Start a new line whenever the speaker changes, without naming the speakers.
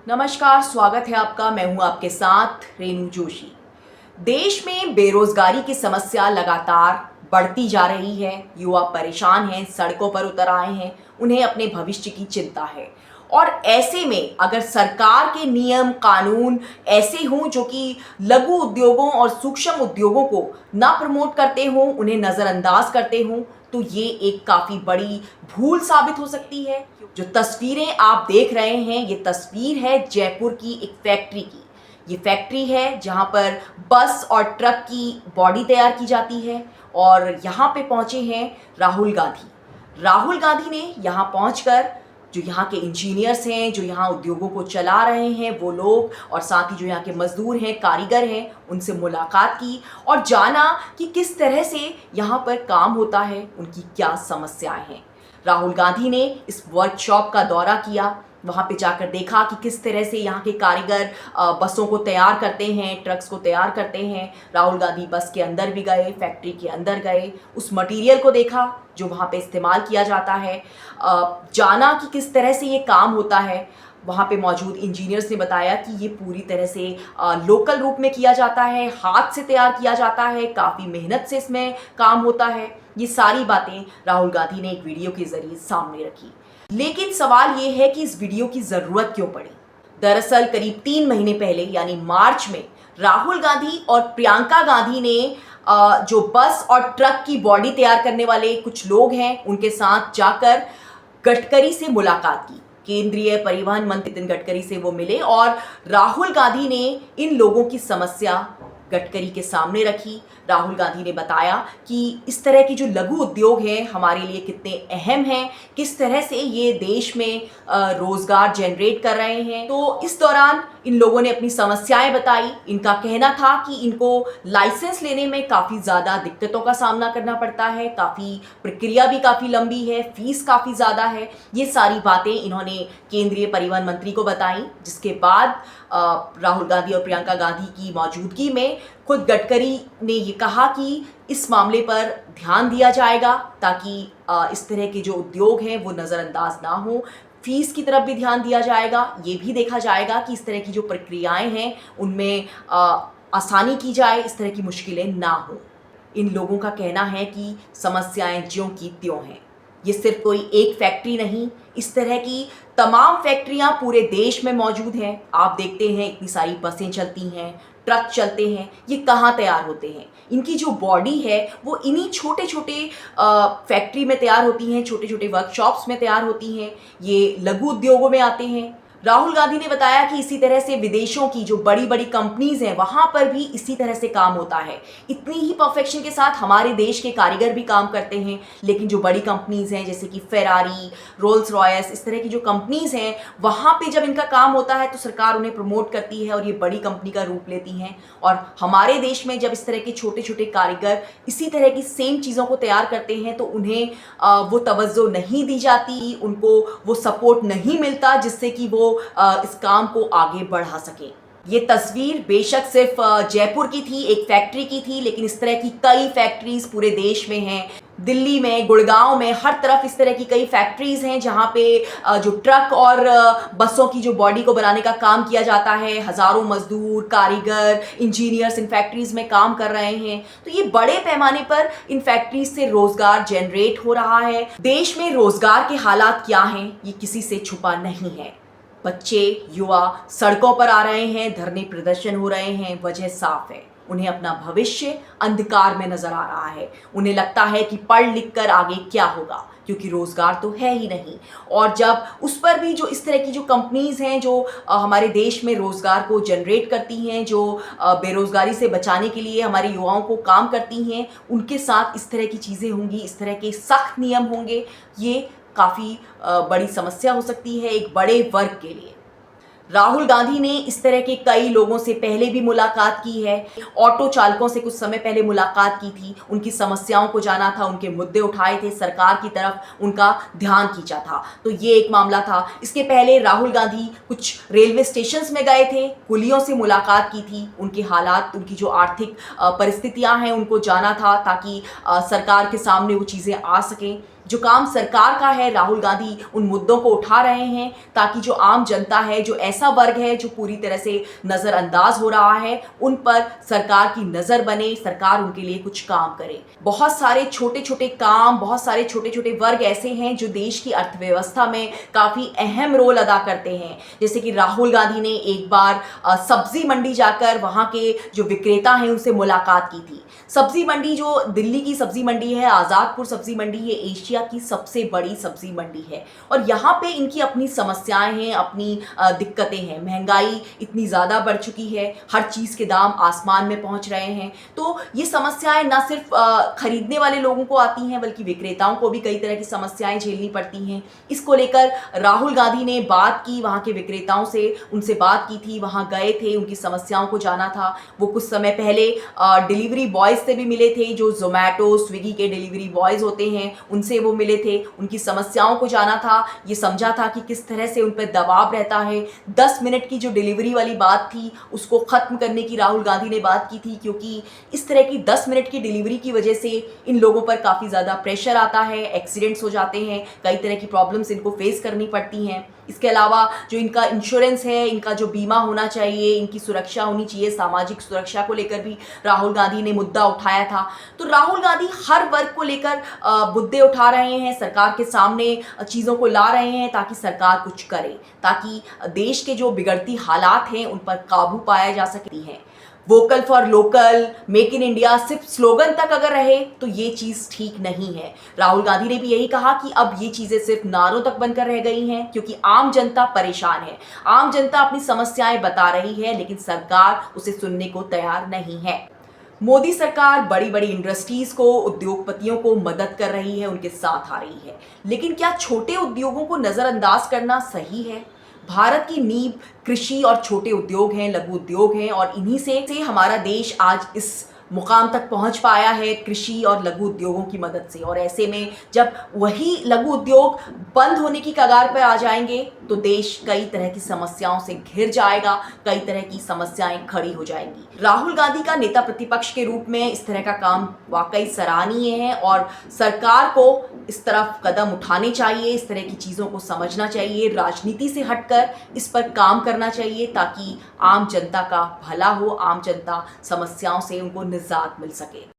नमस्कार, स्वागत है आपका। मैं हूं आपके साथ रेणु जोशी। देश में बेरोजगारी की समस्या लगातार बढ़ती जा रही है। युवा परेशान हैं, सड़कों पर उतर आए हैं, उन्हें अपने भविष्य की चिंता है। और ऐसे में अगर सरकार के नियम कानून ऐसे हों जो कि लघु उद्योगों और सूक्ष्म उद्योगों को ना प्रमोट करते हों, उन्हें नज़रअंदाज करते हों, तो ये एक काफ़ी बड़ी भूल साबित हो सकती है। जो तस्वीरें आप देख रहे हैं, ये तस्वीर है जयपुर की एक फैक्ट्री की। ये फैक्ट्री है जहाँ पर बस और ट्रक की बॉडी तैयार की जाती है और यहाँ पे पहुँचे हैं राहुल गांधी। राहुल गांधी ने यहाँ पहुँचकर जो यहाँ के इंजीनियर्स हैं, जो यहाँ उद्योगों को चला रहे हैं वो लोग, और साथ ही जो यहाँ के मजदूर हैं, कारीगर हैं, उनसे मुलाकात की और जाना कि किस तरह से यहाँ पर काम होता है, उनकी क्या समस्याएं हैं। राहुल गांधी ने इस वर्कशॉप का दौरा किया, वहाँ पे जाकर देखा कि किस तरह से यहाँ के कारीगर बसों को तैयार करते हैं, ट्रक्स को तैयार करते हैं। राहुल गांधी बस के अंदर भी गए, फैक्ट्री के अंदर गए, उस मटेरियल को देखा जो वहाँ पे इस्तेमाल किया जाता है, जाना कि किस तरह से ये काम होता है। वहाँ पे मौजूद इंजीनियर्स ने बताया कि ये पूरी तरह से लोकल रूप में किया जाता है, हाथ से तैयार किया जाता है, काफ़ी मेहनत से इसमें काम होता है। ये सारी बातें राहुल गांधी ने एक वीडियो के जरिए सामने रखी। लेकिन सवाल ये है कि इस वीडियो की ज़रूरत क्यों पड़ी। दरअसल करीब 3 महीने पहले यानी मार्च में राहुल गांधी और प्रियंका गांधी ने जो बस और ट्रक की बॉडी तैयार करने वाले कुछ लोग हैं उनके साथ जाकर गडकरी से मुलाकात की। केंद्रीय परिवहन मंत्री नितिन गडकरी से वो मिले और राहुल गांधी ने इन लोगों की समस्या गडकरी के सामने रखी। राहुल गांधी ने बताया कि इस तरह की जो लघु उद्योग हैं हमारे लिए कितने अहम हैं, किस तरह से ये देश में रोजगार जनरेट कर रहे हैं। तो इस दौरान इन लोगों ने अपनी समस्याएं बताई। इनका कहना था कि इनको लाइसेंस लेने में काफ़ी ज़्यादा दिक्कतों का सामना करना पड़ता है, काफ़ी प्रक्रिया भी काफ़ी लंबी है, फीस काफ़ी ज़्यादा है। ये सारी बातें इन्होंने केंद्रीय परिवहन मंत्री को बताई, जिसके बाद राहुल गांधी और प्रियंका गांधी की मौजूदगी में खुद गडकरी ने ये कहा कि इस मामले पर ध्यान दिया जाएगा ताकि इस तरह के जो उद्योग हैं वो नज़रअंदाज ना हो। फीस की तरफ भी ध्यान दिया जाएगा, ये भी देखा जाएगा कि इस तरह की जो प्रक्रियाएं हैं उनमें आसानी की जाए, इस तरह की मुश्किलें ना हो। इन लोगों का कहना है कि समस्याएं ज्यों की त्यों हैं। ये सिर्फ कोई एक फैक्ट्री नहीं, इस तरह की तमाम फैक्ट्रियां पूरे देश में मौजूद हैं। आप देखते हैं इतनी सारी बसें चलती हैं, ट्रक चलते हैं, ये कहाँ तैयार होते हैं? इनकी जो बॉडी है वो इन्हीं छोटे छोटे फैक्ट्री में तैयार होती हैं, छोटे छोटे वर्कशॉप्स में तैयार होती हैं, ये लघु उद्योगों में आते हैं। राहुल गांधी ने बताया कि इसी तरह से विदेशों की जो बड़ी बड़ी कंपनीज हैं वहाँ पर भी इसी तरह से काम होता है। इतनी ही परफेक्शन के साथ हमारे देश के कारीगर भी काम करते हैं, लेकिन जो बड़ी कंपनीज हैं जैसे कि फेरारी, रोल्स रॉयस, इस तरह की जो कंपनीज हैं वहाँ पे जब इनका काम होता है तो सरकार उन्हें प्रमोट करती है और ये बड़ी कंपनी का रूप लेती हैं। और हमारे देश में जब इस तरह के छोटे छोटे कारीगर इसी तरह की सेम चीज़ों को तैयार करते हैं तो उन्हें वो तवज्जो नहीं दी जाती, उनको वो सपोर्ट नहीं मिलता जिससे कि वो इस काम को आगे बढ़ा सके। ये तस्वीर बेशक सिर्फ जयपुर की थी, एक फैक्ट्री की थी, लेकिन इस तरह की कई फैक्ट्रीज पूरे देश में हैं। दिल्ली में, गुड़गांव में, हर तरफ इस तरह की कई फैक्ट्रीज हैं जहां पे जो ट्रक और बसों की जो बॉडी को बनाने का काम किया जाता है। हजारों मजदूर, कारीगर, इंजीनियर्स इन फैक्ट्रीज में काम कर रहे हैं। तो ये बड़े पैमाने पर इन फैक्ट्रीज से रोजगार जनरेट हो रहा है। देश में रोजगार के हालात क्या हैं ये किसी से छुपा नहीं है। बच्चे, युवा सड़कों पर आ रहे हैं, धरने प्रदर्शन हो रहे हैं, वजह साफ है, उन्हें अपना भविष्य अंधकार में नजर आ रहा है। उन्हें लगता है कि पढ़ लिख कर आगे क्या होगा, क्योंकि रोजगार तो है ही नहीं। और जब उस पर भी जो इस तरह की जो कंपनीज हैं जो हमारे देश में रोजगार को जनरेट करती हैं, जो बेरोजगारी से बचाने के लिए हमारे युवाओं को काम करती हैं, उनके साथ इस तरह की चीज़ें होंगी, इस तरह के सख्त नियम होंगे, ये काफ़ी बड़ी समस्या हो सकती है एक बड़े वर्ग के लिए। राहुल गांधी ने इस तरह के कई लोगों से पहले भी मुलाकात की है। ऑटो चालकों से कुछ समय पहले मुलाकात की थी, उनकी समस्याओं को जाना था, उनके मुद्दे उठाए थे, सरकार की तरफ उनका ध्यान खींचा था। तो ये एक मामला था। इसके पहले राहुल गांधी कुछ रेलवे स्टेशंस में गए थे, कुलियों से मुलाकात की थी, उनके हालात, उनकी जो आर्थिक परिस्थितियां हैं उनको जाना था ताकि सरकार के सामने वो चीज़ें आ सकें। जो काम सरकार का है, राहुल गांधी उन मुद्दों को उठा रहे हैं ताकि जो आम जनता है, जो ऐसा वर्ग है जो पूरी तरह से नज़रअंदाज हो रहा है, उन पर सरकार की नज़र बने, सरकार उनके लिए कुछ काम करे। बहुत सारे छोटे छोटे काम, बहुत सारे छोटे छोटे वर्ग ऐसे हैं जो देश की अर्थव्यवस्था में काफ़ी अहम रोल अदा करते हैं। जैसे कि राहुल गांधी ने एक बार सब्जी मंडी जाकर वहाँ के जो विक्रेता हैं उनसे मुलाकात की थी। सब्जी मंडी जो दिल्ली की सब्जी मंडी है, आज़ादपुर सब्जी मंडी, ये एशिया की सबसे बड़ी सब्जी मंडी है और यहाँ पे इनकी अपनी समस्याएं हैं, अपनी दिक्कतें हैं। महंगाई इतनी ज़्यादा बढ़ चुकी है, हर चीज़ के दाम आसमान में पहुँच रहे हैं। तो ये समस्याएं ना सिर्फ खरीदने वाले लोगों को आती हैं बल्कि विक्रेताओं को भी कई तरह की समस्याएं झेलनी पड़ती हैं। इसको लेकर राहुल गांधी ने बात की, वहाँ के विक्रेताओं से उनसे बात की थी, वहाँ गए थे, उनकी समस्याओं को जाना था। वो कुछ समय पहले डिलीवरी बॉयज़ से भी मिले थे, जो जोमेटो स्विगी के डिलीवरी बॉयज़ होते हैं, उनसे वो मिले थे, उनकी समस्याओं को जाना था, ये समझा था कि किस तरह से उन पर दबाव रहता है। 10 मिनट की जो डिलीवरी वाली बात थी उसको ख़त्म करने की राहुल गांधी ने बात की थी, क्योंकि इस तरह की 10 मिनट की डिलीवरी की वजह से इन लोगों पर काफ़ी ज़्यादा प्रेशर आता है, एक्सीडेंट्स हो जाते हैं, कई तरह की प्रॉब्लम्स इनको फेस करनी पड़ती हैं। इसके अलावा जो इनका इंश्योरेंस है, इनका जो बीमा होना चाहिए, इनकी सुरक्षा होनी चाहिए, सामाजिक सुरक्षा को लेकर भी राहुल गांधी ने मुद्दा उठाया था। तो राहुल गांधी हर वर्ग को लेकर मुद्दे उठा रहे हैं, सरकार के सामने चीज़ों को ला रहे हैं ताकि सरकार कुछ करे, ताकि देश के जो बिगड़ती हालात हैं उन पर काबू पाया जा सकती है। Vocal for local, make in India सिर्फ स्लोगन तक अगर रहे तो ये चीज़ ठीक नहीं है। राहुल गांधी ने भी यही कहा कि अब ये चीज़ें सिर्फ नारों तक बनकर रह गई हैं, क्योंकि आम जनता परेशान है, आम जनता अपनी समस्याएं बता रही है लेकिन सरकार उसे सुनने को तैयार नहीं है। मोदी सरकार बड़ी बड़ी इंडस्ट्रीज़ को, उद्योगपतियों को मदद कर रही है, उनके साथ आ रही है, लेकिन क्या छोटे उद्योगों को नज़रअंदाज करना सही है? भारत की नींव कृषि और छोटे उद्योग हैं, लघु उद्योग हैं और इन्हीं से हमारा देश आज इस मुकाम तक पहुंच पाया है, कृषि और लघु उद्योगों की मदद से। और ऐसे में जब वही लघु उद्योग बंद होने की कगार पर आ जाएंगे तो देश कई तरह की समस्याओं से घिर जाएगा, कई तरह की समस्याएं खड़ी हो जाएंगी। राहुल गांधी का नेता प्रतिपक्ष के रूप में इस तरह का काम वाकई सराहनीय है और सरकार को इस तरफ कदम उठाने चाहिए, इस तरह की चीज़ों को समझना चाहिए, राजनीति से हटकर इस पर काम करना चाहिए ताकि आम जनता का भला हो, आम जनता समस्याओं से उनको निजात मिल सके।